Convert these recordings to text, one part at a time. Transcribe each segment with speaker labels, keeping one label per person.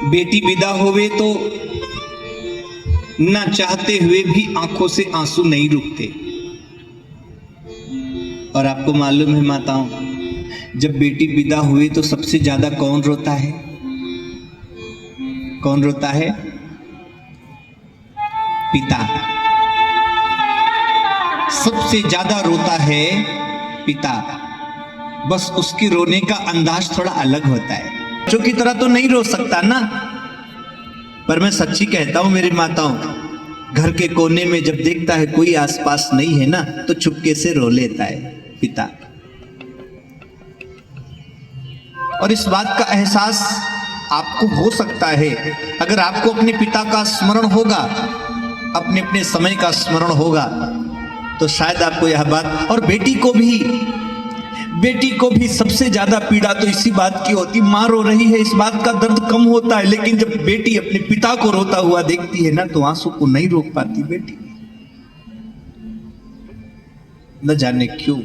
Speaker 1: बेटी विदा होवे तो ना चाहते हुए भी आंखों से आंसू नहीं रुकते। और आपको मालूम है माताओं, जब बेटी विदा हुई तो सबसे ज्यादा कौन रोता है? कौन रोता है? पिता। सबसे ज्यादा रोता है पिता। बस उसके रोने का अंदाज थोड़ा अलग होता है। बच्चों की तरह तो नहीं रो सकता ना, पर मैं सच्ची कहता हूं मेरी माताओं, घर के कोने में जब देखता है कोई आसपास नहीं है ना, तो चुपके से रो लेता है पिता। और इस बात का एहसास आपको हो सकता है अगर आपको अपने पिता का स्मरण होगा, अपने अपने समय का स्मरण होगा, तो शायद आपको यह बात। और बेटी को भी सबसे ज्यादा पीड़ा तो इसी बात की होती, मां रो रही है इस बात का दर्द कम होता है, लेकिन जब बेटी अपने पिता को रोता हुआ देखती है ना, तो आंसू को नहीं रोक पाती बेटी। न जाने क्यों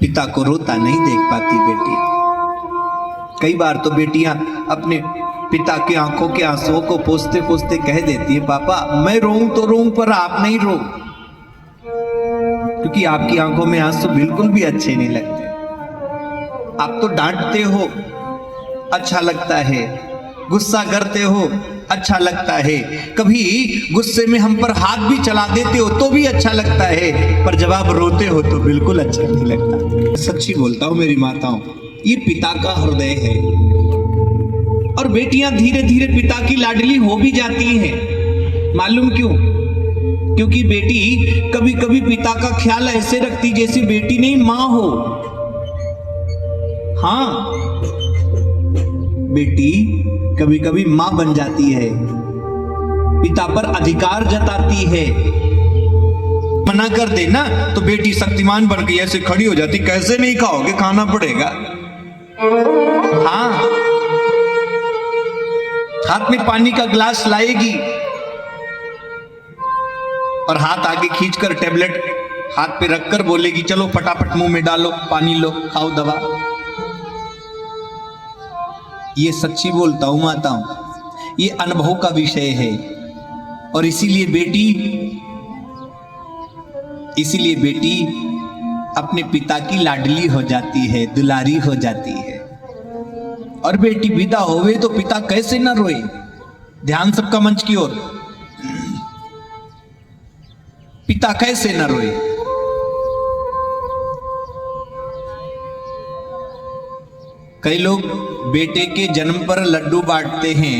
Speaker 1: पिता को रोता नहीं देख पाती बेटी। कई बार तो बेटियां अपने पिता की आंखों के आंसुओं को पोंछते पोंछते कह देती है, पापा मैं रोऊं तो रोऊं पर आप नहीं रो, क्योंकि आपकी आंखों में आंसू बिल्कुल भी अच्छे नहीं लगते। आप तो डांटते हो अच्छा लगता है, गुस्सा करते हो अच्छा लगता है, कभी गुस्से में हम पर हाथ भी चला देते हो तो भी अच्छा लगता है, पर जब आप रोते हो तो बिल्कुल अच्छा नहीं लगता। सच्ची बोलता हूं मेरी माताओं, ये पिता का हृदय है। और बेटियां धीरे धीरे पिता की लाडली हो भी जाती हैं। मालूम क्यों? क्योंकि बेटी कभी कभी पिता का ख्याल ऐसे रखती जैसे बेटी नहीं मां हो। हाँ, बेटी कभी कभी मां बन जाती है, पिता पर अधिकार जताती है। मना कर देना तो बेटी शक्तिमान बन गई ऐसे खड़ी हो जाती, कैसे नहीं खाओगे, खाना पड़ेगा। हाँ, हाथ में पानी का ग्लास लाएगी और हाथ आगे खींचकर टेबलेट हाथ पे रखकर बोलेगी, चलो फटाफट मुंह में डालो, पानी लो, खाओ दवा। ये सच्ची बोलता हूं माताओं, ये अनुभव का विषय है। और इसीलिए बेटी अपने पिता की लाडली हो जाती है, दुलारी हो जाती है। और बेटी विदा होवे तो पिता कैसे न रोए। ध्यान सबका मंच की ओर। पिता कैसे न रोए। कई लोग बेटे के जन्म पर लड्डू बांटते हैं,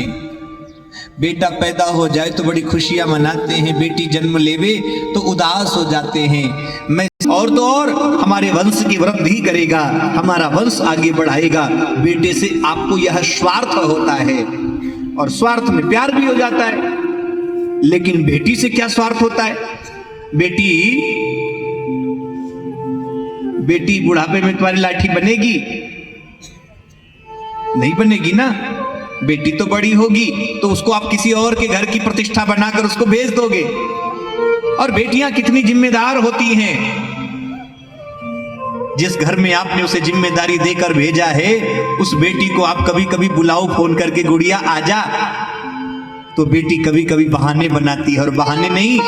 Speaker 1: बेटा पैदा हो जाए तो बड़ी खुशियां मनाते हैं, बेटी जन्म लेवे तो उदास हो जाते हैं। मैं और तो और हमारे वंश की वृद्धि करेगा, हमारा वंश आगे बढ़ाएगा। बेटे से आपको यह स्वार्थ होता है और स्वार्थ में प्यार भी हो जाता है। लेकिन बेटी से क्या स्वार्थ होता है? बेटी बुढ़ापे में तुम्हारी लाठी बनेगी? नहीं बनेगी ना। बेटी तो बड़ी होगी तो उसको आप किसी और के घर की प्रतिष्ठा बनाकर उसको भेज दोगे। और बेटियां कितनी जिम्मेदार होती हैं। जिस घर में आपने उसे जिम्मेदारी देकर भेजा है, उस बेटी को आप कभी कभी बुलाओ फोन करके, गुड़िया आजा, तो बेटी कभी कभी बहाने बनाती है। और बहाने नहीं,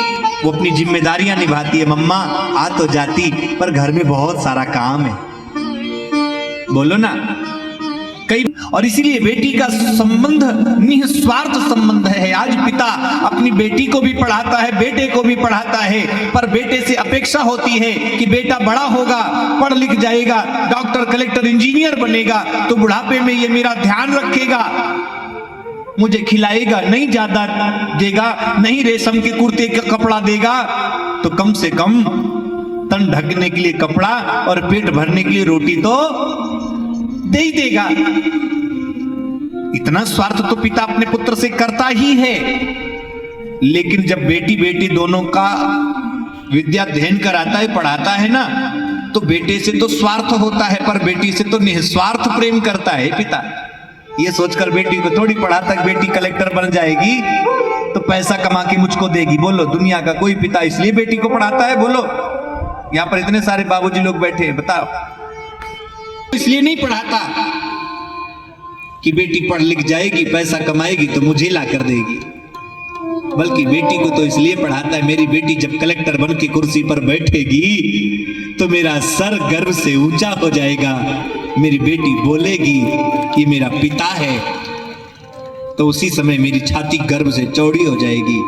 Speaker 1: वो अपनी जिम्मेदारियां निभाती है। मम्मा आ तो जाती, पर घर में बहुत सारा काम है, बोलो ना। और इसीलिए बेटी का संबंध निस्वार्थ संबंध है। आज पिता अपनी बेटी को भी पढ़ाता है, बेटे को भी पढ़ाता है, पर बेटे से अपेक्षा होती है कि बेटा बड़ा होगा, पढ़ लिख जाएगा, डॉक्टर, कलेक्टर, इंजीनियर बनेगा, तो बुढ़ापे में ये मेरा ध्यान रखेगा, मुझे खिलाएगा, नहीं ज्यादा देगा, नहीं रेशम के कुर्ते का कपड़ा देगा, तो कम से कम तन ढकने के लिए कपड़ा और पेट भरने के लिए रोटी तो दे ही देगा। इतना स्वार्थ तो पिता अपने पुत्र से करता ही है। लेकिन जब बेटी दोनों का विद्या अध्ययन कराता है, पढ़ाता है ना, तो बेटे से तो स्वार्थ होता है, पर बेटी से तो निस्वार्थ प्रेम करता है पिता। ये सोचकर बेटी को थोड़ी पढ़ाता है बेटी कलेक्टर बन जाएगी तो पैसा कमा के मुझको देगी। बोलो, दुनिया का कोई पिता इसलिए बेटी को पढ़ाता है? बोलो, यहां पर इतने सारे बाबूजी लोग बैठे हैं, बताओ। इसलिए नहीं पढ़ाता कि बेटी पढ़ लिख जाएगी, पैसा कमाएगी तो मुझे ला कर देगी, बल्कि बेटी को तो इसलिए पढ़ाता है, मेरी बेटी जब कलेक्टर बन के कुर्सी पर बैठेगी तो मेरा सर गर्व से ऊंचा हो जाएगा, मेरी बेटी बोलेगी ये मेरा पिता है, तो उसी समय मेरी छाती गर्व से चौड़ी हो जाएगी।